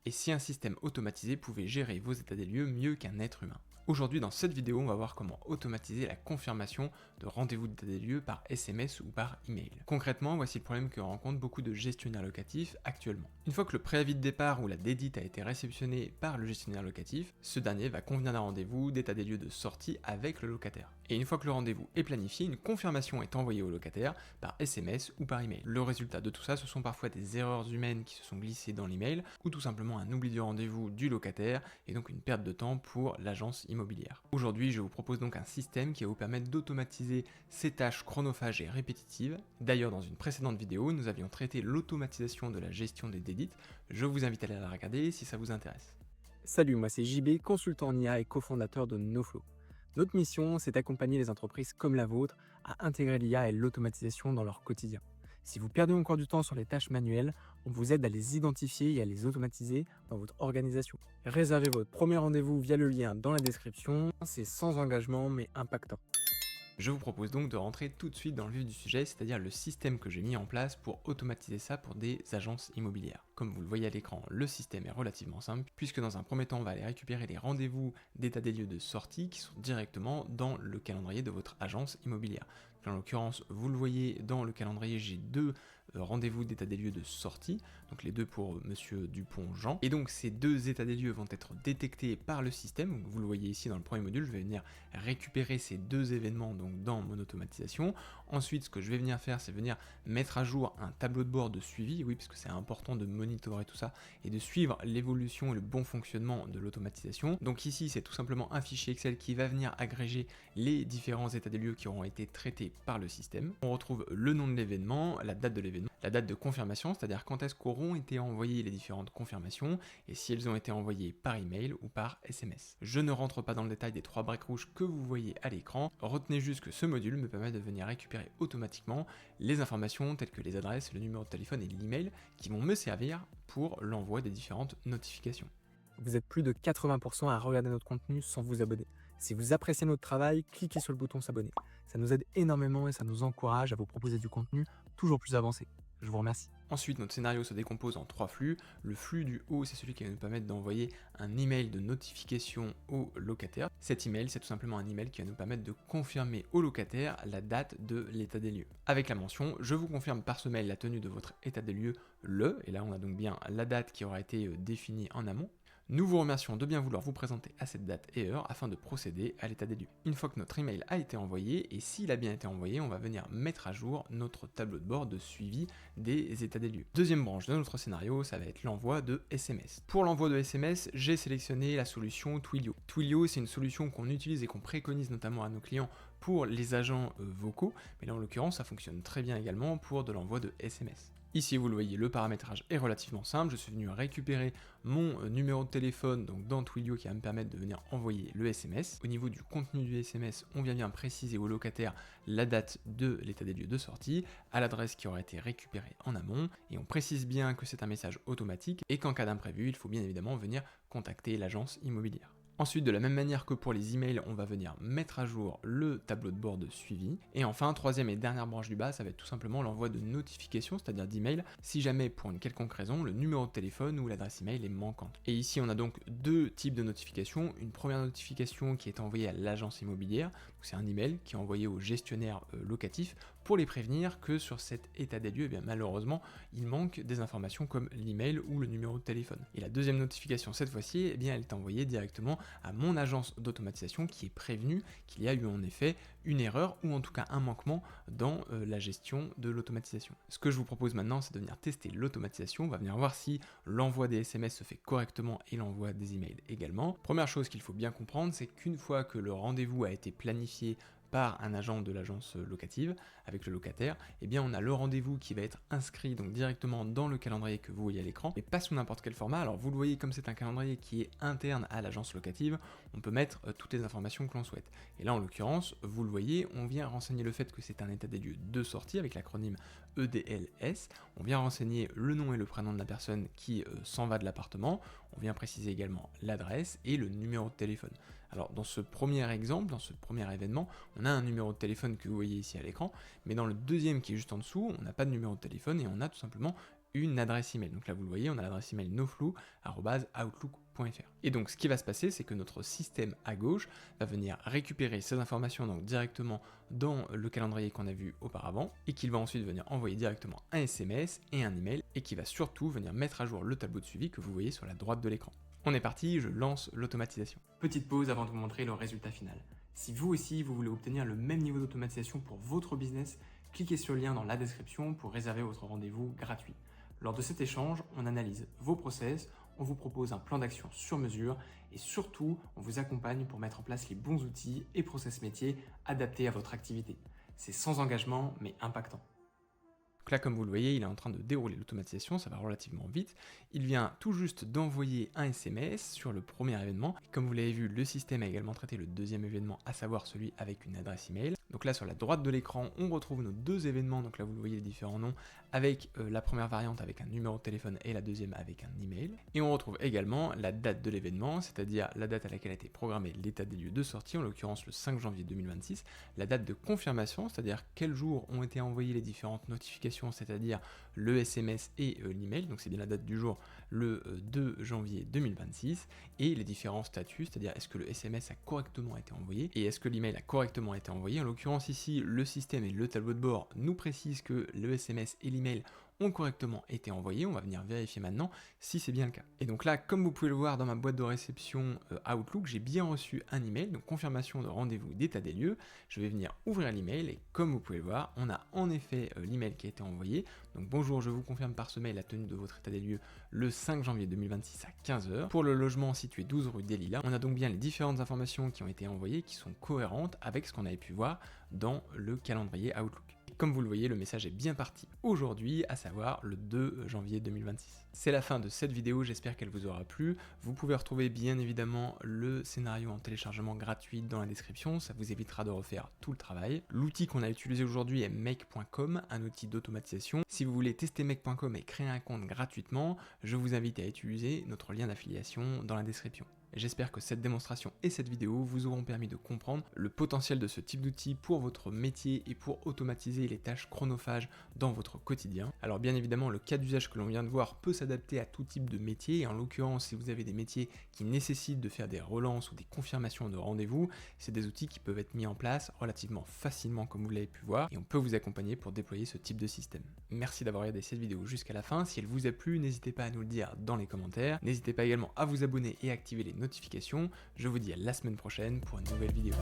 et si un système automatisé pouvait gérer vos états des lieux mieux qu'un être humain. Aujourd'hui, dans cette vidéo, on va voir comment automatiser la confirmation de rendez-vous d'état des lieux par SMS ou par email. Concrètement, voici le problème que rencontrent beaucoup de gestionnaires locatifs actuellement. Une fois que le préavis de départ ou la dédite a été réceptionné par le gestionnaire locatif, ce dernier va convenir d'un rendez-vous d'état des lieux de sortie avec le locataire. Et une fois que le rendez-vous est planifié, une confirmation est envoyée au locataire par SMS ou par email. Le résultat de tout ça, ce sont parfois des erreurs humaines qui se sont glissées dans l'email, ou tout simplement un oubli du rendez-vous du locataire, et donc une perte de temps pour l'agence immobilière. Aujourd'hui, je vous propose donc un système qui va vous permettre d'automatiser ces tâches chronophages et répétitives. D'ailleurs, dans une précédente vidéo, nous avions traité l'automatisation de la gestion des dédites. Je vous invite à aller la regarder si ça vous intéresse. Salut, moi c'est JB, consultant en IA et cofondateur de NoFlow. Notre mission, c'est d'accompagner les entreprises comme la vôtre à intégrer l'IA et l'automatisation dans leur quotidien. Si vous perdez encore du temps sur les tâches manuelles, on vous aide à les identifier et à les automatiser dans votre organisation. Réservez votre premier rendez-vous via le lien dans la description, c'est sans engagement mais impactant. Je vous propose donc de rentrer tout de suite dans le vif du sujet, c'est-à-dire le système que j'ai mis en place pour automatiser ça pour des agences immobilières. Comme vous le voyez à l'écran, le système est relativement simple, puisque dans un premier temps, on va aller récupérer les rendez-vous d'état des lieux de sortie qui sont directement dans le calendrier de votre agence immobilière. Donc, en l'occurrence, vous le voyez dans le calendrier, j'ai deux rendez-vous d'état des lieux de sortie, donc les deux pour Monsieur Dupont-Jean. Et donc ces deux états des lieux vont être détectés par le système. Donc, vous le voyez ici dans le premier module, je vais venir récupérer ces deux événements donc dans mon automatisation. Ensuite, ce que je vais venir faire, c'est venir mettre à jour un tableau de bord de suivi, oui, parce que c'est important de monitorer tout ça et de suivre l'évolution et le bon fonctionnement de l'automatisation. Donc ici, c'est tout simplement un fichier Excel qui va venir agréger les différents états des lieux qui auront été traités par le système. On retrouve le nom de l'événement, la date de l'événement, la date de confirmation, c'est-à-dire quand est-ce qu'auront été envoyées les différentes confirmations et si elles ont été envoyées par email ou par SMS. Je ne rentre pas dans le détail des trois briques rouges que vous voyez à l'écran. Retenez juste que ce module me permet de venir récupérer automatiquement les informations telles que les adresses, le numéro de téléphone et l'email qui vont me servir pour l'envoi des différentes notifications. Vous êtes plus de 80% à regarder notre contenu sans vous abonner. Si vous appréciez notre travail, cliquez sur le bouton s'abonner. Ça nous aide énormément et ça nous encourage à vous proposer du contenu toujours plus avancé. Je vous remercie. Ensuite, notre scénario se décompose en trois flux. Le flux du haut, c'est celui qui va nous permettre d'envoyer un email de notification au locataire. Cet email, c'est tout simplement un email qui va nous permettre de confirmer au locataire la date de l'état des lieux. Avec la mention, je vous confirme par ce mail la tenue de votre état des lieux et là on a donc bien la date qui aura été définie en amont. Nous vous remercions de bien vouloir vous présenter à cette date et heure afin de procéder à l'état des lieux. Une fois que notre email a été envoyé, et s'il a bien été envoyé, on va venir mettre à jour notre tableau de bord de suivi des états des lieux. Deuxième branche de notre scénario, ça va être l'envoi de SMS. Pour l'envoi de SMS, j'ai sélectionné la solution Twilio. Twilio, c'est une solution qu'on utilise et qu'on préconise notamment à nos clients pour les agents vocaux, mais là en l'occurrence, ça fonctionne très bien également pour de l'envoi de SMS. Ici, vous le voyez, le paramétrage est relativement simple. Je suis venu récupérer mon numéro de téléphone donc dans Twilio qui va me permettre de venir envoyer le SMS. Au niveau du contenu du SMS, on vient bien préciser au locataire la date de l'état des lieux de sortie, à l'adresse qui aura été récupérée en amont, et on précise bien que c'est un message automatique et qu'en cas d'imprévu, il faut bien évidemment venir contacter l'agence immobilière. Ensuite, de la même manière que pour les emails, on va venir mettre à jour le tableau de bord de suivi. Et enfin, troisième et dernière branche du bas, ça va être tout simplement l'envoi de notifications, c'est-à-dire d'emails, si jamais pour une quelconque raison, le numéro de téléphone ou l'adresse email est manquante. Et ici, on a donc deux types de notifications. Une première notification qui est envoyée à l'agence immobilière, c'est un email qui est envoyé au gestionnaire locatif pour les prévenir que sur cet état des lieux, eh bien, malheureusement, il manque des informations comme l'email ou le numéro de téléphone. Et la deuxième notification, cette fois-ci, eh bien, elle est envoyée directement à mon agence d'automatisation qui est prévenue qu'il y a eu en effet une erreur ou en tout cas un manquement dans la gestion de l'automatisation. Ce que je vous propose maintenant, c'est de venir tester l'automatisation. On va venir voir si l'envoi des SMS se fait correctement et l'envoi des emails également. Première chose qu'il faut bien comprendre, c'est qu'une fois que le rendez-vous a été planifié par un agent de l'agence locative avec le locataire, eh bien on a le rendez-vous qui va être inscrit donc directement dans le calendrier que vous voyez à l'écran, mais pas sous n'importe quel format. Alors vous le voyez, comme c'est un calendrier qui est interne à l'agence locative, on peut mettre toutes les informations que l'on souhaite. Et là en l'occurrence, vous le voyez, on vient renseigner le fait que c'est un état des lieux de sortie avec l'acronyme EDLS, on vient renseigner le nom et le prénom de la personne qui s'en va de l'appartement, on vient préciser également l'adresse et le numéro de téléphone. Alors dans ce premier exemple, dans ce premier événement, on a un numéro de téléphone que vous voyez ici à l'écran, mais dans le deuxième qui est juste en dessous, on n'a pas de numéro de téléphone et on a tout simplement une adresse email. Donc là, vous le voyez, on a l'adresse email noflou@outlook.fr. Et donc, ce qui va se passer, c'est que notre système à gauche va venir récupérer ces informations donc directement dans le calendrier qu'on a vu auparavant et qu'il va ensuite venir envoyer directement un SMS et un email et qui va surtout venir mettre à jour le tableau de suivi que vous voyez sur la droite de l'écran. On est parti, je lance l'automatisation. Petite pause avant de vous montrer le résultat final. Si vous aussi, vous voulez obtenir le même niveau d'automatisation pour votre business, cliquez sur le lien dans la description pour réserver votre rendez-vous gratuit. Lors de cet échange, on analyse vos process, on vous propose un plan d'action sur mesure et surtout, on vous accompagne pour mettre en place les bons outils et process métiers adaptés à votre activité. C'est sans engagement mais impactant. Donc là, comme vous le voyez, il est en train de dérouler l'automatisation, ça va relativement vite. Il vient tout juste d'envoyer un SMS sur le premier événement. Comme vous l'avez vu, le système a également traité le deuxième événement, à savoir celui avec une adresse email. Donc là, sur la droite de l'écran, on retrouve nos deux événements. Donc là, vous le voyez, les différents noms, avec la première variante avec un numéro de téléphone et la deuxième avec un email. Et on retrouve également la date de l'événement, c'est-à-dire la date à laquelle a été programmé l'état des lieux de sortie, en l'occurrence le 5 janvier 2026, la date de confirmation, c'est-à-dire quel jour ont été envoyées les différentes notifications, c'est-à-dire le SMS et l'email, donc c'est bien la date du jour, le 2 janvier 2026, et les différents statuts, c'est-à-dire est-ce que le SMS a correctement été envoyé et est-ce que l'email a correctement été envoyé. En l'occurrence ici, le système et le tableau de bord nous précisent que le SMS et l'email ont correctement été envoyés. On va venir vérifier maintenant si c'est bien le cas. Et donc là, comme vous pouvez le voir dans ma boîte de réception Outlook, j'ai bien reçu un email, donc confirmation de rendez-vous d'état des lieux. Je vais venir ouvrir l'email et comme vous pouvez le voir, on a en effet l'email qui a été envoyé. Donc bonjour, je vous confirme par ce mail la tenue de votre état des lieux le 5 janvier 2026 à 15h. Pour le logement situé 12 rue des Lilas, on a donc bien les différentes informations qui ont été envoyées qui sont cohérentes avec ce qu'on avait pu voir dans le calendrier Outlook. Comme vous le voyez, le message est bien parti aujourd'hui, à savoir le 2 janvier 2026. C'est la fin de cette vidéo, j'espère qu'elle vous aura plu. Vous pouvez retrouver bien évidemment le scénario en téléchargement gratuit dans la description, ça vous évitera de refaire tout le travail. L'outil qu'on a utilisé aujourd'hui est make.com, un outil d'automatisation. Si vous voulez tester make.com et créer un compte gratuitement, je vous invite à utiliser notre lien d'affiliation dans la description. J'espère que cette démonstration et cette vidéo vous auront permis de comprendre le potentiel de ce type d'outil pour votre métier et pour automatiser les tâches chronophages dans votre quotidien. Alors bien évidemment, le cas d'usage que l'on vient de voir peut s'adapter à tout type de métier, et en l'occurrence, si vous avez des métiers qui nécessitent de faire des relances ou des confirmations de rendez-vous, c'est des outils qui peuvent être mis en place relativement facilement comme vous l'avez pu voir, et on peut vous accompagner pour déployer ce type de système. Merci d'avoir regardé cette vidéo jusqu'à la fin. Si elle vous a plu, n'hésitez pas à nous le dire dans les commentaires. N'hésitez pas également à vous abonner et activer les notifications. Je vous dis à la semaine prochaine pour une nouvelle vidéo.